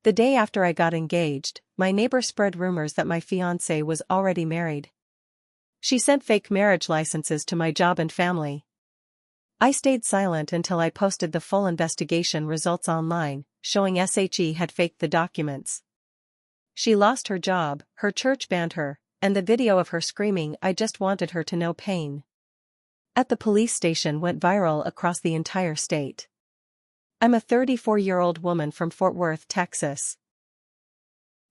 The day after I got engaged, my neighbor spread rumors that my fiancé was already married. She sent fake marriage licenses to my job and family. I stayed silent until I posted the full investigation results online, showing SHE had faked the documents. She lost her job, her church banned her, and the video of her screaming "I just wanted her to know pain" at the police station went viral across the entire state. I'm a 34-year-old woman from Fort Worth, Texas.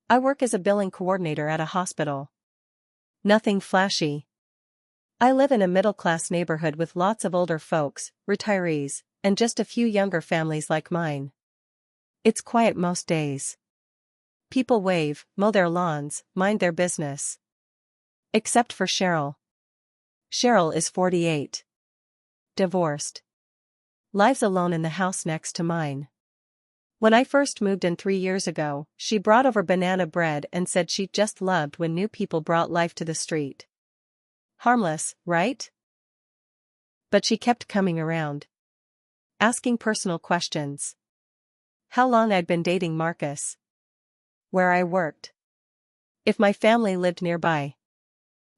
I work as a billing coordinator at a hospital. Nothing flashy. I live in a middle-class neighborhood with lots of older folks, retirees, and just a few younger families like mine. It's quiet most days. People wave, mow their lawns, mind their business. Except for Cheryl. Cheryl is 48. Divorced. Lives alone in the house next to mine. When I first moved in 3 years ago, she brought over banana bread and said she just loved when new people brought life to the street. Harmless, right? But she kept coming around. Asking personal questions. How long I'd been dating Marcus. Where I worked. If my family lived nearby.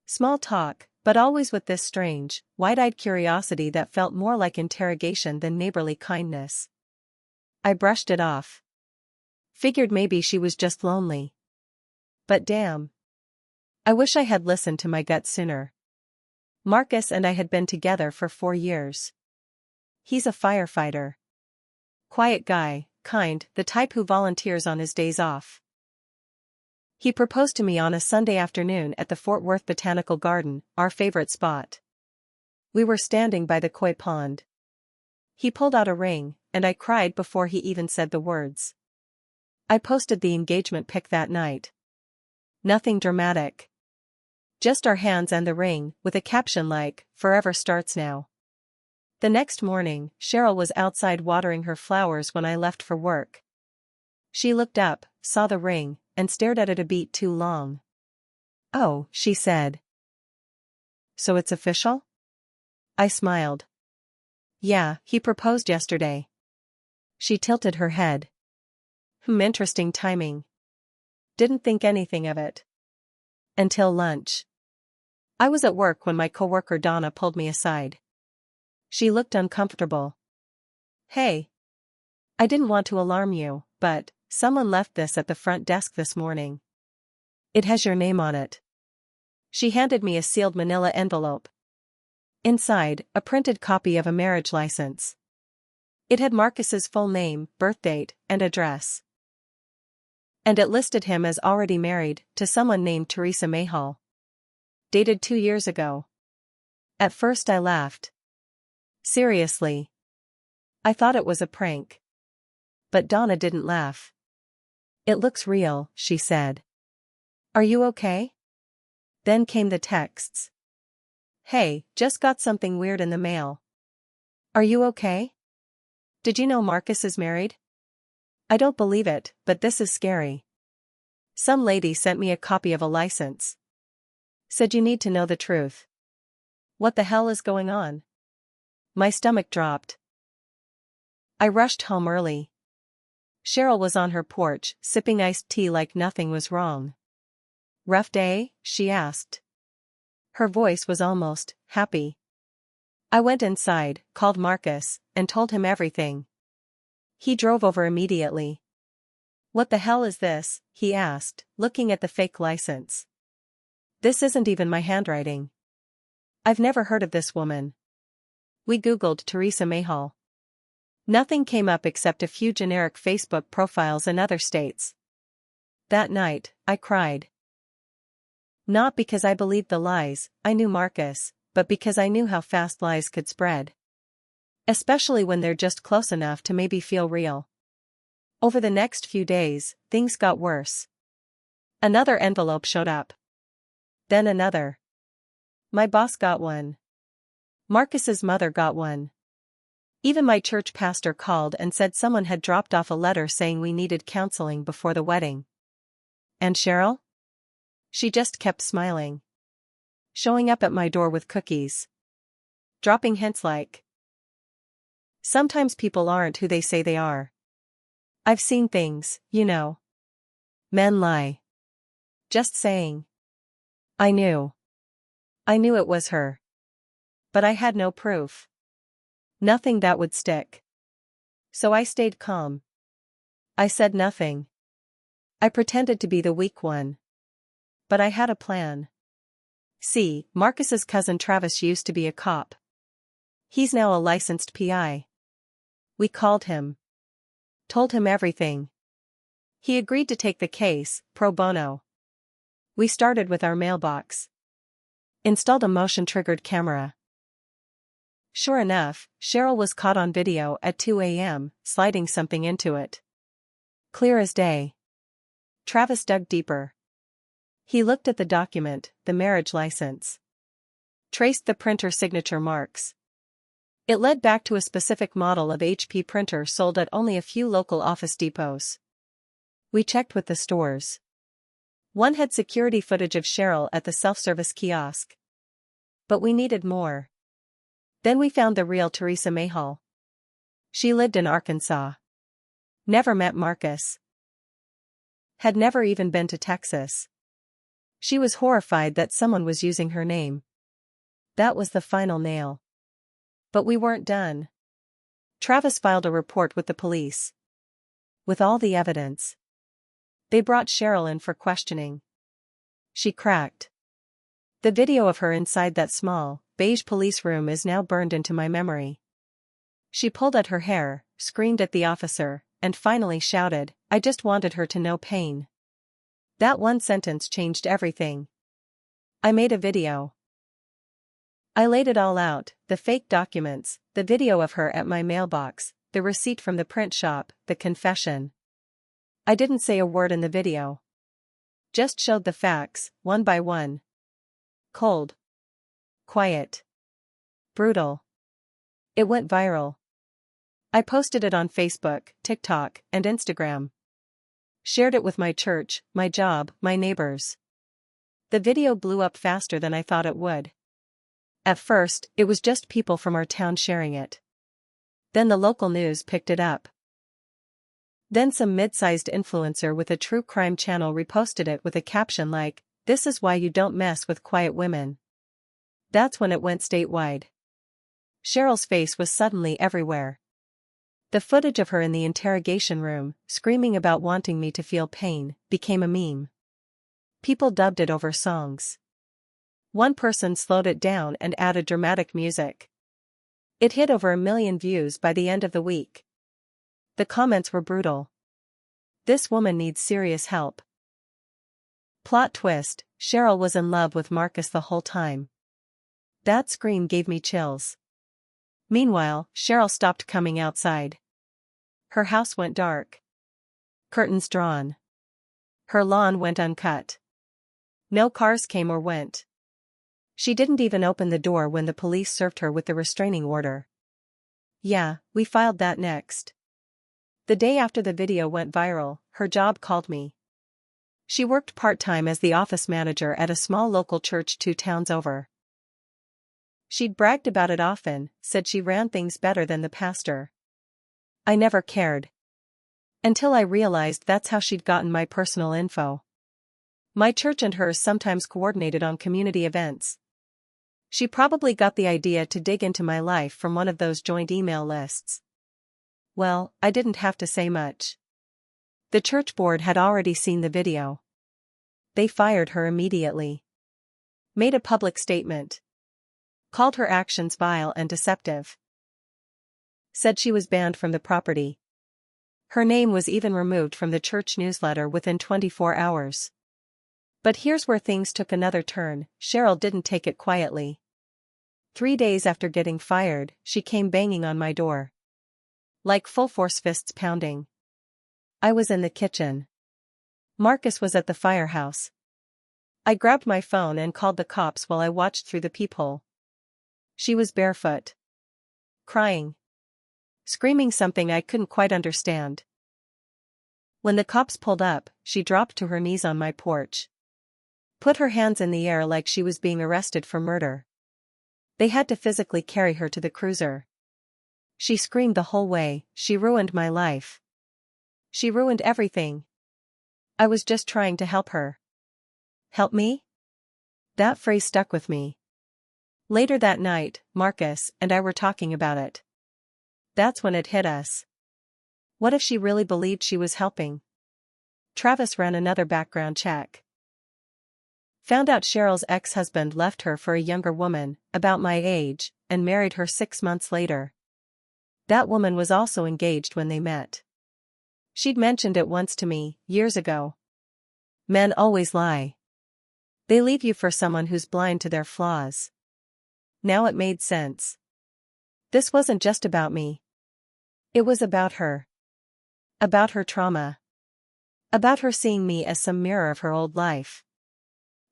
Small talk, but always with this strange, wide-eyed curiosity that felt more like interrogation than neighborly kindness. I brushed it off. Figured maybe she was just lonely. But damn. I wish I had listened to my gut sooner. Marcus and I had been together for 4 years. He's a firefighter. Quiet guy, kind, the type who volunteers on his days off. He proposed to me on a Sunday afternoon at the Fort Worth Botanical Garden, our favorite spot. We were standing by the koi pond. He pulled out a ring, and I cried before he even said the words. I posted the engagement pic that night. Nothing dramatic. Just our hands and the ring, with a caption like, "Forever starts now." The next morning, Cheryl was outside watering her flowers when I left for work. She looked up, saw the ring, and stared at it a beat too long. "Oh," she said. "So it's official?" I smiled. "Yeah, he proposed yesterday." She tilted her head. Interesting timing. Didn't think anything of it. Until lunch. I was at work when my coworker Donna pulled me aside. She looked uncomfortable. "Hey. I didn't want to alarm you, but someone left this at the front desk this morning. It has your name on it." She handed me a sealed manila envelope. Inside, a printed copy of a marriage license. It had Marcus's full name, birthdate, and address. And it listed him as already married to someone named Teresa Mayhall. Dated 2 years ago. At first I laughed. Seriously. I thought it was a prank. But Donna didn't laugh. "It looks real," she said. "Are you okay?" Then came the texts. "Hey, just got something weird in the mail. Are you okay? Did you know Marcus is married? I don't believe it, but this is scary. Some lady sent me a copy of a license. Said you need to know the truth. What the hell is going on?" My stomach dropped. I rushed home early. Cheryl was on her porch, sipping iced tea like nothing was wrong. "Rough day?" she asked. Her voice was almost happy. I went inside, called Marcus, and told him everything. He drove over immediately. "What the hell is this?" he asked, looking at the fake license. "This isn't even my handwriting. I've never heard of this woman." We Googled Teresa Mayhall. Nothing came up except a few generic Facebook profiles in other states. That night, I cried. Not because I believed the lies, I knew Marcus, but because I knew how fast lies could spread. Especially when they're just close enough to maybe feel real. Over the next few days, things got worse. Another envelope showed up. Then another. My boss got one. Marcus's mother got one. Even my church pastor called and said someone had dropped off a letter saying we needed counseling before the wedding. And Cheryl? She just kept smiling. Showing up at my door with cookies. Dropping hints like, "Sometimes people aren't who they say they are. I've seen things, you know." Men lie. Just saying. I knew. I knew it was her. But I had no proof. Nothing that would stick. So I stayed calm. I said nothing. I pretended to be the weak one. But I had a plan. See, Marcus's cousin Travis used to be a cop. He's now a licensed PI. We called him. Told him everything. He agreed to take the case, pro bono. We started with our mailbox. Installed a motion-triggered camera. Sure enough, Cheryl was caught on video at 2 a.m., sliding something into it. Clear as day. Travis dug deeper. He looked at the document, the marriage license. Traced the printer signature marks. It led back to a specific model of HP printer sold at only a few local Office Depots. We checked with the stores. One had security footage of Cheryl at the self-service kiosk. But we needed more. Then we found the real Teresa Mayhall. She lived in Arkansas. Never met Marcus. Had never even been to Texas. She was horrified that someone was using her name. That was the final nail. But we weren't done. Travis filed a report with the police. With all the evidence. They brought Cheryl in for questioning. She cracked. The video of her inside that small, beige police room is now burned into my memory. She pulled at her hair, screamed at the officer, and finally shouted, "I just wanted her to know pain." That one sentence changed everything. I made a video. I laid it all out, the fake documents, the video of her at my mailbox, the receipt from the print shop, the confession. I didn't say a word in the video. Just showed the facts, one by one. Cold. Quiet. Brutal. It went viral. I posted it on Facebook, TikTok, and Instagram. Shared it with my church, my job, my neighbors. The video blew up faster than I thought it would. At first, it was just people from our town sharing it. Then the local news picked it up. Then some mid-sized influencer with a true crime channel reposted it with a caption like, "This is why you don't mess with quiet women." That's when it went statewide. Cheryl's face was suddenly everywhere. The footage of her in the interrogation room, screaming about wanting me to feel pain, became a meme. People dubbed it over songs. One person slowed it down and added dramatic music. It hit over 1 million views by the end of the week. The comments were brutal. "This woman needs serious help." Plot twist, Cheryl was in love with Marcus the whole time. That scream gave me chills. Meanwhile, Cheryl stopped coming outside. Her house went dark. Curtains drawn. Her lawn went uncut. No cars came or went. She didn't even open the door when the police served her with the restraining order. Yeah, we filed that next. The day after the video went viral, her job called me. She worked part-time as the office manager at a small local church 2 towns over. She'd bragged about it often, said she ran things better than the pastor. I never cared. Until I realized that's how she'd gotten my personal info. My church and hers sometimes coordinated on community events. She probably got the idea to dig into my life from one of those joint email lists. Well, I didn't have to say much. The church board had already seen the video. They fired her immediately. Made a public statement. Called her actions vile and deceptive. Said she was banned from the property. Her name was even removed from the church newsletter within 24 hours. But here's where things took another turn. Cheryl didn't take it quietly. 3 days after getting fired, she came banging on my door. Like full force, fists pounding. I was in the kitchen. Marcus was at the firehouse. I grabbed my phone and called the cops while I watched through the peephole. She was barefoot. Crying. Screaming something I couldn't quite understand. When the cops pulled up, she dropped to her knees on my porch. Put her hands in the air like she was being arrested for murder. They had to physically carry her to the cruiser. She screamed the whole way, "She ruined my life. She ruined everything." I was just trying to help her. Help me? That phrase stuck with me. Later that night, Marcus and I were talking about it. That's when it hit us. What if she really believed she was helping? Travis ran another background check. Found out Cheryl's ex-husband left her for a younger woman, about my age, and married her 6 months later. That woman was also engaged when they met. She'd mentioned it once to me, years ago. Men always lie. They leave you for someone who's blind to their flaws. Now it made sense. This wasn't just about me. It was about her. About her trauma. About her seeing me as some mirror of her old life.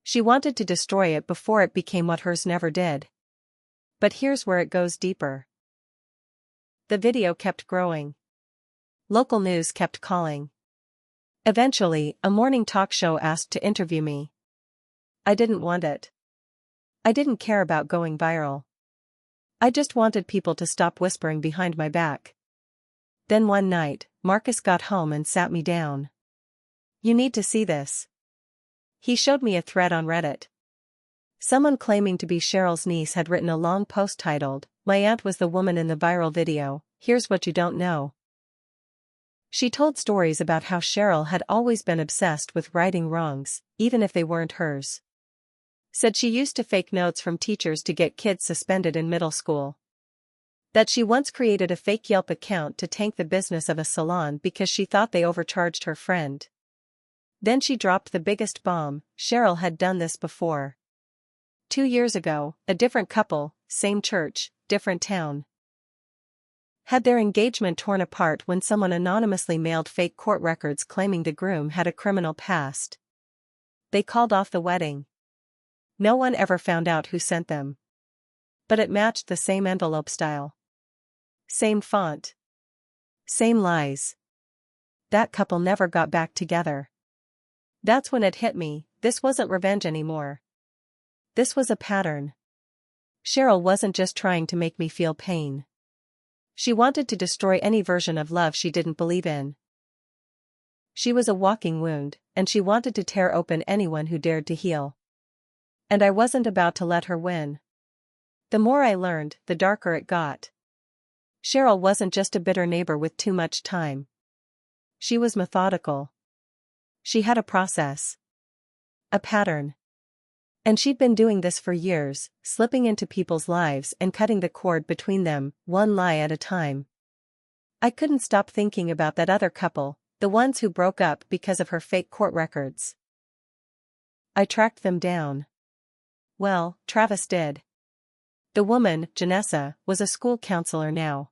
She wanted to destroy it before it became what hers never did. But here's where it goes deeper. The video kept growing. Local news kept calling. Eventually, a morning talk show asked to interview me. I didn't want it. I didn't care about going viral. I just wanted people to stop whispering behind my back. Then one night, Marcus got home and sat me down. You need to see this. He showed me a thread on Reddit. Someone claiming to be Cheryl's niece had written a long post titled, "My aunt was the woman in the viral video, here's what you don't know." She told stories about how Cheryl had always been obsessed with righting wrongs, even if they weren't hers. Said she used to fake notes from teachers to get kids suspended in middle school. That she once created a fake Yelp account to tank the business of a salon because she thought they overcharged her friend. Then she dropped the biggest bomb: Cheryl had done this before. 2 years ago, a different couple, same church, different town. Had their engagement torn apart when someone anonymously mailed fake court records claiming the groom had a criminal past. They called off the wedding. No one ever found out who sent them. But it matched the same envelope style. Same font. Same lies. That couple never got back together. That's when it hit me, this wasn't revenge anymore. This was a pattern. Cheryl wasn't just trying to make me feel pain. She wanted to destroy any version of love she didn't believe in. She was a walking wound, and she wanted to tear open anyone who dared to heal. And I wasn't about to let her win. The more I learned, the darker it got. Cheryl wasn't just a bitter neighbor with too much time. She was methodical. She had a process. A pattern. And she'd been doing this for years, slipping into people's lives and cutting the cord between them, one lie at a time. I couldn't stop thinking about that other couple, the ones who broke up because of her fake court records. I tracked them down. Well, Travis did. The woman, Janessa, was a school counselor now.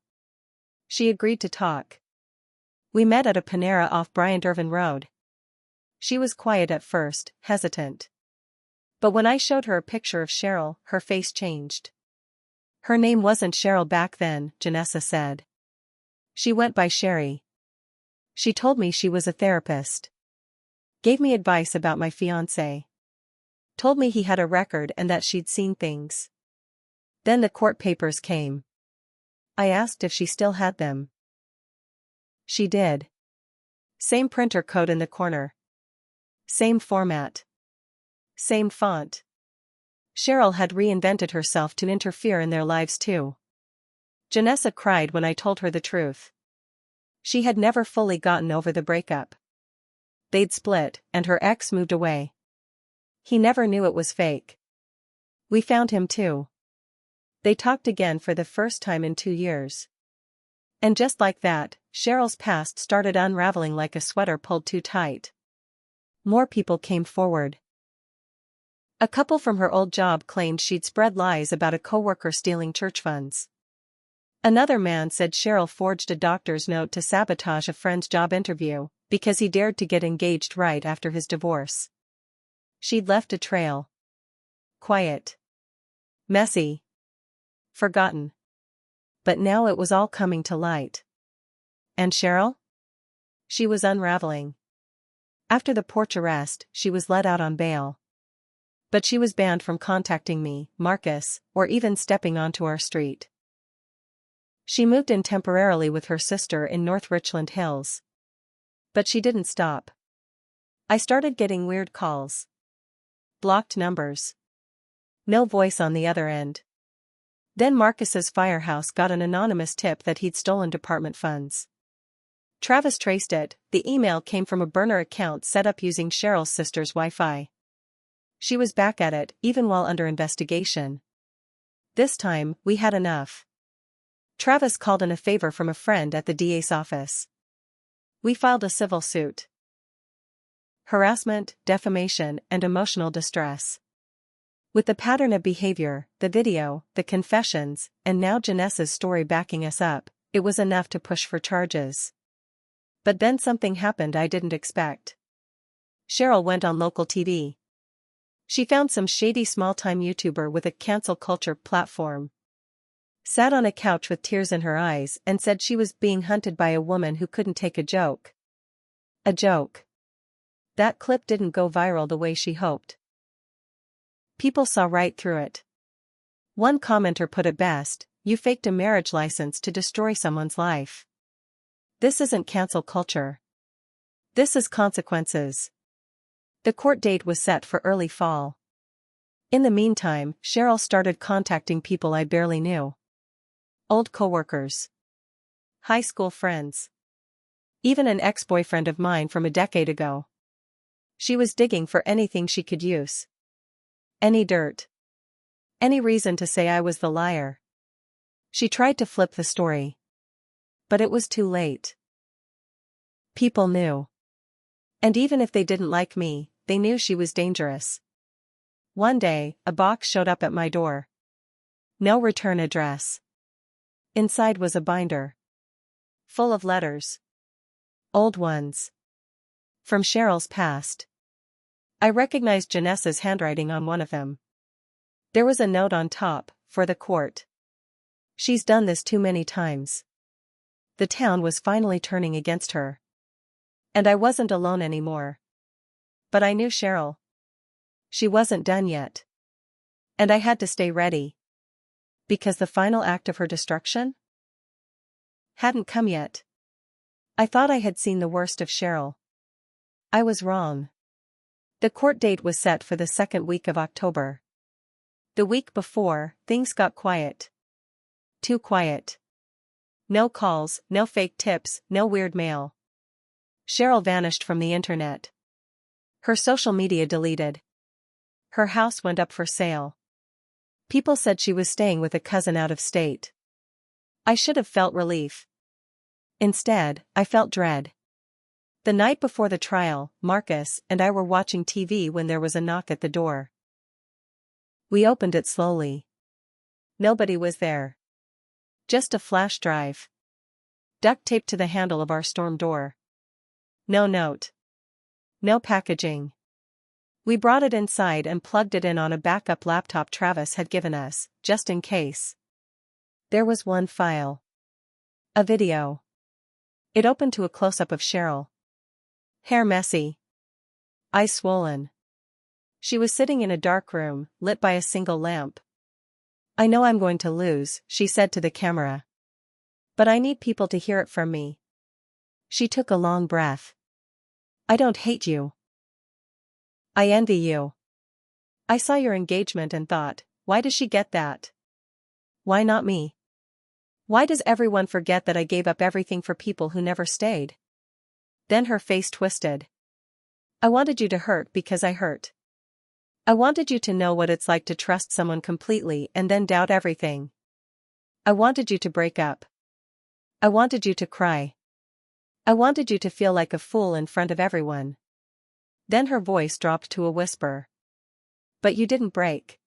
She agreed to talk. We met at a Panera off Bryant Irvin Road. She was quiet at first, hesitant. But when I showed her a picture of Cheryl, her face changed. Her name wasn't Cheryl back then, Janessa said. She went by Sherry. She told me she was a therapist. Gave me advice about my fiancé. Told me he had a record and that she'd seen things. Then the court papers came. I asked if she still had them. She did. Same printer code in the corner. Same format. Same font. Cheryl had reinvented herself to interfere in their lives too. Janessa cried when I told her the truth. She had never fully gotten over the breakup. They'd split, and her ex moved away. He never knew it was fake. We found him too. They talked again for the first time in 2 years. And just like that, Cheryl's past started unraveling like a sweater pulled too tight. More people came forward. A couple from her old job claimed she'd spread lies about a coworker stealing church funds. Another man said Cheryl forged a doctor's note to sabotage a friend's job interview because he dared to get engaged right after his divorce. She'd left a trail. Quiet. Messy. Forgotten. But now it was all coming to light. And Cheryl? She was unraveling. After the porch arrest, she was let out on bail. But she was banned from contacting me, Marcus, or even stepping onto our street. She moved in temporarily with her sister in North Richland Hills. But she didn't stop. I started getting weird calls. Blocked numbers. No voice on the other end. Then Marcus's firehouse got an anonymous tip that he'd stolen department funds. Travis traced it. The email came from a burner account set up using Cheryl's sister's Wi-Fi. She was back at it, even while under investigation. This time, we had enough. Travis called in a favor from a friend at the DA's office. We filed a civil suit. Harassment, defamation, and emotional distress. With the pattern of behavior, the video, the confessions, and now Janessa's story backing us up, it was enough to push for charges. But then something happened I didn't expect. Cheryl went on local TV. She found some shady small-time YouTuber with a cancel culture platform. Sat on a couch with tears in her eyes and said she was being hunted by a woman who couldn't take a joke. A joke. That clip didn't go viral the way she hoped. People saw right through it. One commenter put it best, "You faked a marriage license to destroy someone's life. This isn't cancel culture. This is consequences." The court date was set for early fall. In the meantime, Cheryl started contacting people I barely knew. Old coworkers. High school friends. Even an ex-boyfriend of mine from a decade ago. She was digging for anything she could use. Any dirt. Any reason to say I was the liar. She tried to flip the story. But it was too late. People knew. And even if they didn't like me, they knew she was dangerous. One day, a box showed up at my door. No return address. Inside was a binder. Full of letters. Old ones. From Cheryl's past. I recognized Janessa's handwriting on one of them. There was a note on top, for the court. "She's done this too many times." The town was finally turning against her. And I wasn't alone anymore. But I knew Cheryl. She wasn't done yet. And I had to stay ready. Because the final act of her destruction hadn't come yet. I thought I had seen the worst of Cheryl. I was wrong. The court date was set for the second week of October. The week before, things got quiet. Too quiet. No calls, no fake tips, no weird mail. Cheryl vanished from the internet. Her social media deleted. Her house went up for sale. People said she was staying with a cousin out of state. I should have felt relief. Instead, I felt dread. The night before the trial, Marcus and I were watching TV when there was a knock at the door. We opened it slowly. Nobody was there. Just a flash drive. Duct taped to the handle of our storm door. No note. No packaging. We brought it inside and plugged it in on a backup laptop Travis had given us, just in case. There was one file. A video. It opened to a close-up of Cheryl. Hair messy. Eyes swollen. She was sitting in a dark room, lit by a single lamp. "I know I'm going to lose," she said to the camera. "But I need people to hear it from me." She took a long breath. "I don't hate you. I envy you. I saw your engagement and thought, why does she get that? Why not me? Why does everyone forget that I gave up everything for people who never stayed?" Then her face twisted. "I wanted you to hurt because I hurt. I wanted you to know what it's like to trust someone completely and then doubt everything. I wanted you to break up. I wanted you to cry. I wanted you to feel like a fool in front of everyone." Then her voice dropped to a whisper. "But you didn't break.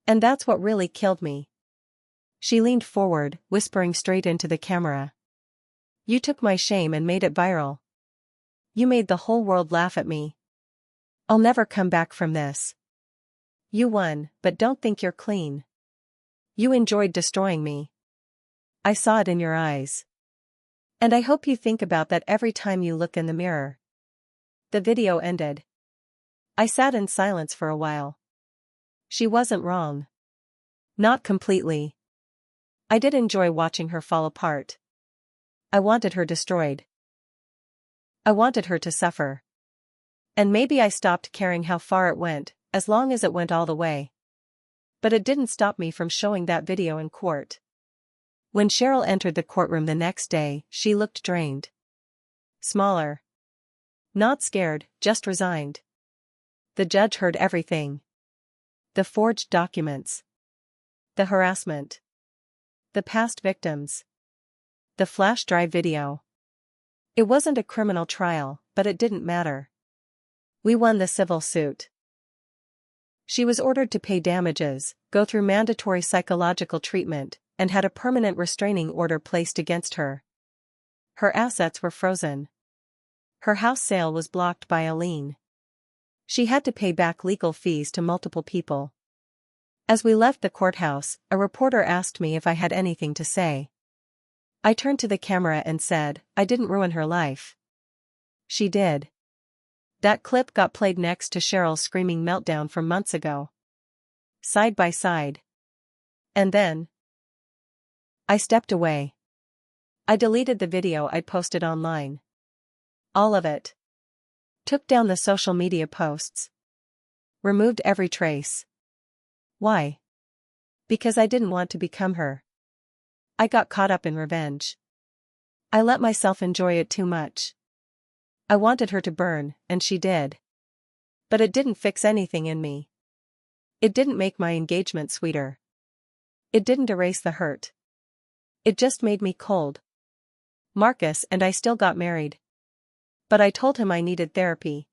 And that's what really killed me." She leaned forward, whispering straight into the camera. "You took my shame and made it viral. You made the whole world laugh at me. I'll never come back from this. You won, but don't think you're clean. You enjoyed destroying me. I saw it in your eyes. And I hope you think about that every time you look in the mirror." The video ended. I sat in silence for a while. She wasn't wrong. Not completely. I did enjoy watching her fall apart. I wanted her destroyed. I wanted her to suffer. And maybe I stopped caring how far it went, as long as it went all the way. But it didn't stop me from showing that video in court. When Cheryl entered the courtroom the next day, she looked drained. Smaller. Not scared, just resigned. The judge heard everything. The forged documents. The harassment. The past victims. The flash drive video. It wasn't a criminal trial, but it didn't matter. We won the civil suit. She was ordered to pay damages, go through mandatory psychological treatment, and had a permanent restraining order placed against her. Her assets were frozen. Her house sale was blocked by a lien. She had to pay back legal fees to multiple people. As we left the courthouse, a reporter asked me if I had anything to say. I turned to the camera and said, I didn't ruin her life. She did. That clip got played next to Cheryl's screaming meltdown from months ago. Side by side. And then I stepped away. I deleted the video I'd posted online. All of it. Took down the social media posts. Removed every trace. Why? Because I didn't want to become her. I got caught up in revenge. I let myself enjoy it too much. I wanted her to burn, and she did. But it didn't fix anything in me. It didn't make my engagement sweeter. It didn't erase the hurt. It just made me cold. Marcus and I still got married. But I told him I needed therapy.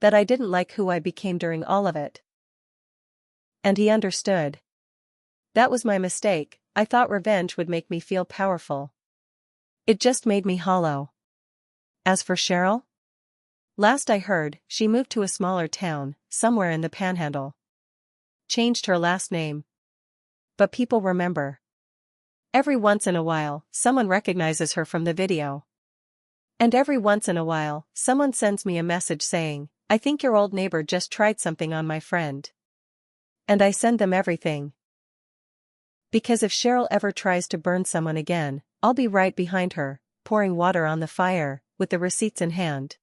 That I didn't like who I became during all of it. And he understood. That was my mistake. I thought revenge would make me feel powerful. It just made me hollow. As for Cheryl? Last I heard, she moved to a smaller town, somewhere in the Panhandle. Changed her last name. But people remember. Every once in a while, someone recognizes her from the video. And every once in a while, someone sends me a message saying, I think your old neighbor just tried something on my friend. And I send them everything. Because if Cheryl ever tries to burn someone again, I'll be right behind her, pouring water on the fire, with the receipts in hand.